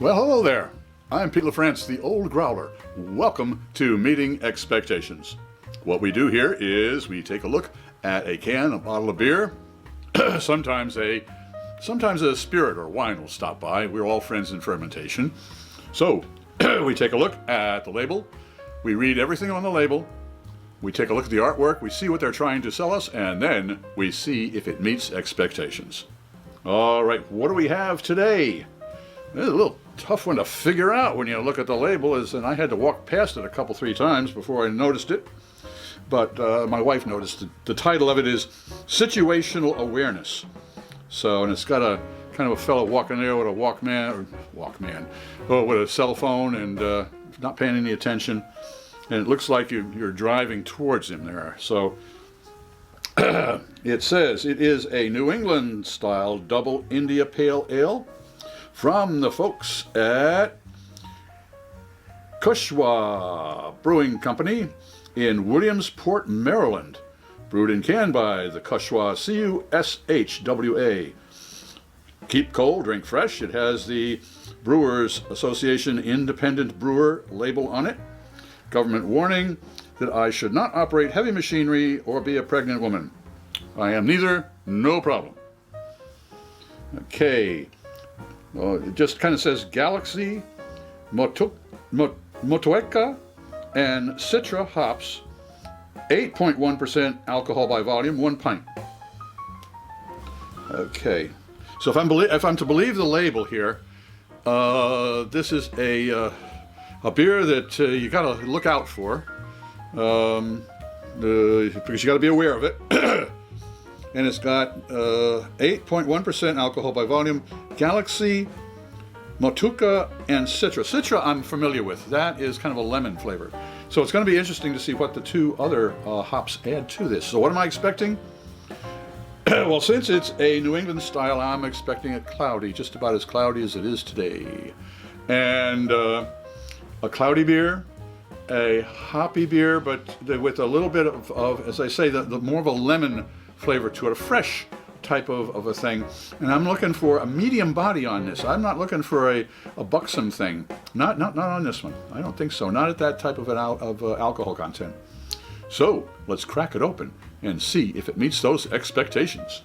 Well, hello there. I'm Pete LaFrance, the old Growler. Welcome to Meeting Expectations. What we do here is we take a look at a can, a bottle of beer. Sometimes a spirit or wine will stop by. We're all friends in fermentation. So we take a look at the label. We read everything on the label. We take a look at the artwork. We see what they're trying to sell us, and then we see if it meets expectations. All right, what do we have today? This is a little tough one to figure out when you look at the label, and I had to walk past it a three times before I noticed it. But my wife noticed it. The title of it is Situational Awareness. So, and it's got a kind of a fellow walking there with a with a cell phone and not paying any attention. And it looks like you're driving towards him there. So it says it is a New England style double India Pale Ale from the folks at Cushwa Brewing Company in Williamsport, Maryland. Brewed and canned by the Cushwa, C-U-S-H-W-A. Keep cold, drink fresh. It has the Brewers Association Independent Brewer label on it. Government warning that I should not operate heavy machinery or be a pregnant woman. I am neither, no problem. Okay. It just kind of says Galaxy, Motueka, and Citra hops, 8.1% alcohol by volume, 1 pint. Okay, so if I'm to believe the label here, this is a beer that you got to look out for, because you got to be aware of it. And it's got 8.1% alcohol by volume, Galaxy, Motueka, and Citra. Citra I'm familiar with. That is kind of a lemon flavor. So it's going to be interesting to see what the two other hops add to this. So what am I expecting? Well, since it's a New England style, I'm expecting it cloudy, just about as cloudy as it is today. And a cloudy beer, a hoppy beer, but with a little bit of as I say, the more of a lemon flavor to it, a fresh type of a thing. And I'm looking for a medium body on this. I'm not looking for a buxom thing. Not on this one. I don't think so. Not at that type of alcohol content. So let's crack it open and see if it meets those expectations.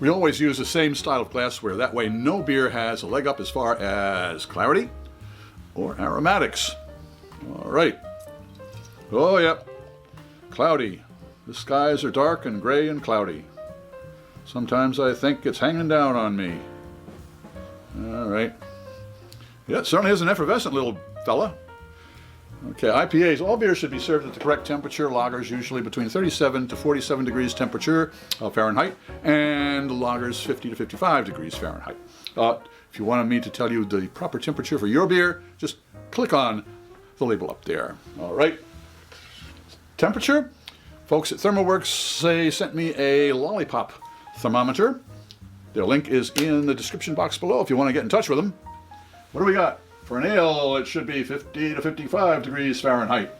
We always use the same style of glassware. That way no beer has a leg up as far as clarity or aromatics. All right. Oh, yep. Cloudy. The skies are dark and gray and cloudy. Sometimes I think it's hanging down on me. All right. Yeah, it certainly is an effervescent little fella. Okay, IPAs. All beers should be served at the correct temperature. Lagers usually between 37 to 47 degrees temperature Fahrenheit, and lagers 50 to 55 degrees Fahrenheit. If you wanted me to tell you the proper temperature for your beer, just click on the label up there. All right. Temperature. Folks at ThermoWorks sent me a lollipop thermometer. Their link is in the description box below if you want to get in touch with them. What do we got? For an ale, it should be 50 to 55 degrees Fahrenheit.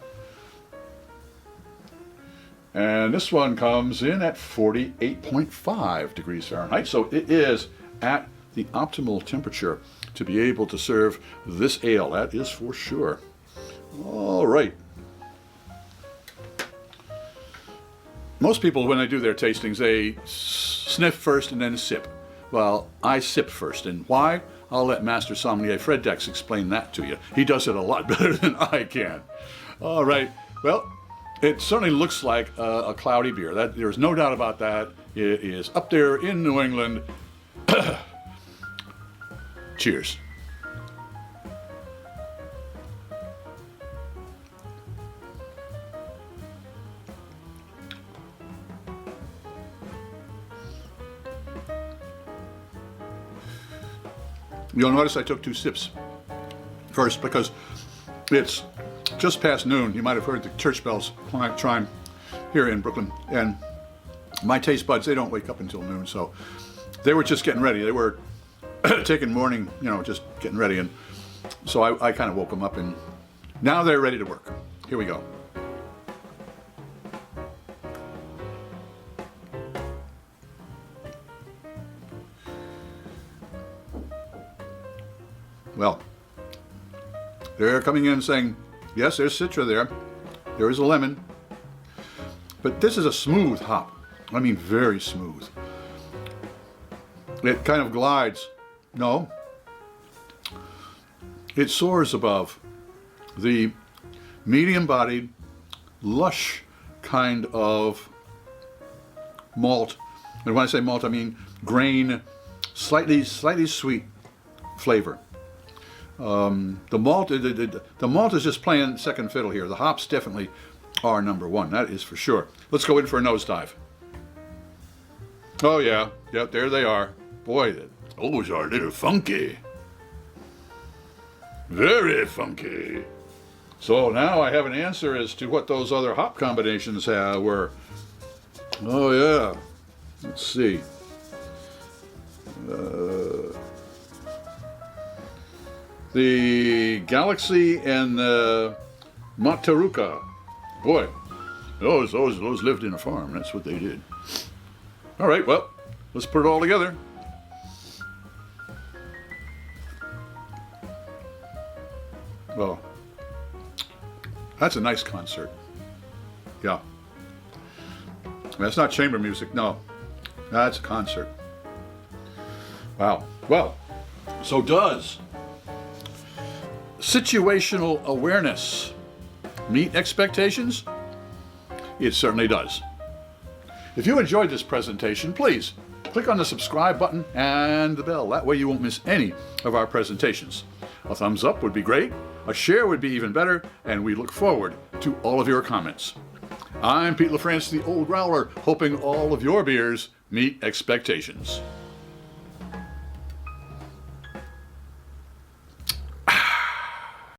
And this one comes in at 48.5 degrees Fahrenheit. So it is at the optimal temperature to be able to serve this ale. That is for sure. All right. Most people, when they do their tastings, they sniff first and then sip. Well, I sip first. And why? I'll let Master Sommelier Fred Dex explain that to you. He does it a lot better than I can. All right. Well, it certainly looks like a cloudy beer. There's no doubt about that. It is up there in New England. Cheers. You'll notice I took 2 sips first because it's just past noon. You might have heard the church bells chime here in Brooklyn. And my taste buds, they don't wake up until noon. So they were just getting ready. They were taking morning, just getting ready. And so I kind of woke them up, and now they're ready to work. Here we go. They're coming in saying, yes, there's Citra there. There is a lemon. But this is a smooth hop. I mean, very smooth. It kind of glides. No. It soars above the medium-bodied, lush kind of malt. And when I say malt, I mean grain, slightly sweet flavor. The malt is just playing second fiddle here. The hops definitely are number one. That is for sure. Let's go in for a nosedive. Oh yeah, yep, there they are. Boy, those are a little funky. Very funky. So now I have an answer as to what those other hop combinations were. Oh yeah. Let's see. The Galaxy and the Mataruka. Boy, those lived in a farm. That's what they did. All right, well, let's put it all together. Well, that's a nice concert. Yeah. That's not chamber music, no. That's a concert. Wow. Well, so does situational awareness meet expectations? It certainly does. If you enjoyed this presentation, please click on the subscribe button and the bell. That way you won't miss any of our presentations. A thumbs up would be great. A share would be even better, and we look forward to all of your comments. I'm Pete LaFrance, the Old Growler, hoping all of your beers meet expectations.